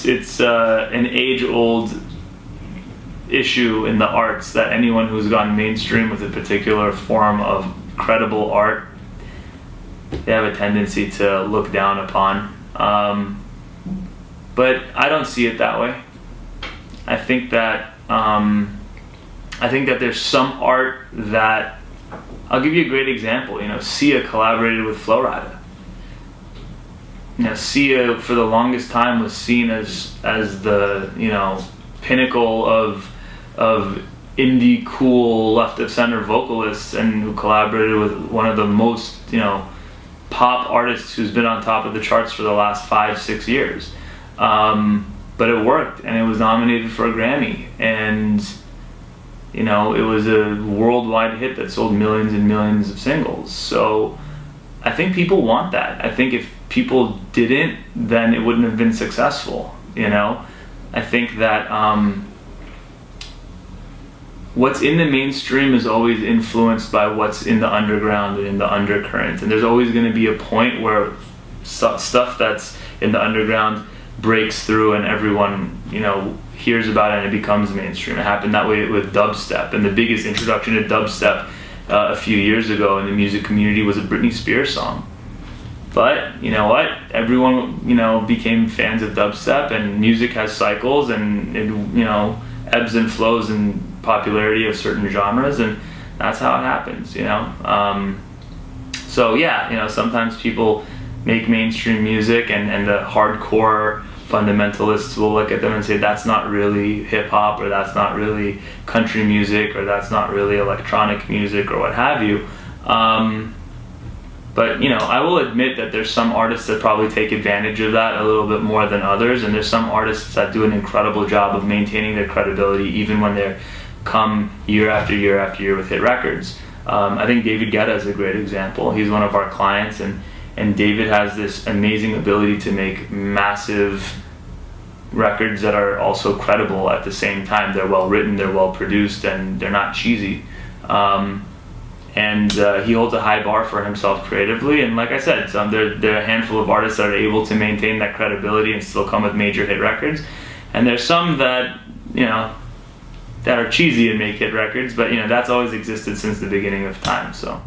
it's an age-old issue in the arts that anyone who's gone mainstream with a particular form of credible art, they have a tendency to look down upon. But I don't see it that way. I think that there's some art that, I'll give you a great example. Sia collaborated with Flo Rida. Sia for the longest time was seen as the pinnacle of indie cool left of center vocalists, and who collaborated with one of the most pop artists who's been on top of the charts for the last 5-6 years. But it worked, and it was nominated for a Grammy, and it was a worldwide hit that sold millions and millions of singles. So I think people want that. I think if people didn't, then it wouldn't have been successful. I think that what's in the mainstream is always influenced by what's in the underground and in the undercurrent, and there's always going to be a point where stuff that's in the underground breaks through and everyone hears about it and it becomes mainstream. It happened that way with dubstep, and the biggest introduction to dubstep a few years ago in the music community was a Britney Spears song. But you know what? Everyone became fans of dubstep, and music has cycles, and it ebbs and flows in popularity of certain genres, and that's how it happens. So yeah, sometimes people make mainstream music, and the hardcore fundamentalists will look at them and say that's not really hip hop, or that's not really country music, or that's not really electronic music, or what have you. But I will admit that there's some artists that probably take advantage of that a little bit more than others, and there's some artists that do an incredible job of maintaining their credibility even when they come year after year after year with hit records. I think David Guetta is a great example. He's one of our clients, and David has this amazing ability to make massive records that are also credible at the same time. They're well written, they're well produced, and they're not cheesy. And he holds a high bar for himself creatively, and like I said, there are a handful of artists that are able to maintain that credibility and still come with major hit records, and there's some that that are cheesy and make hit records, but that's always existed since the beginning of time. So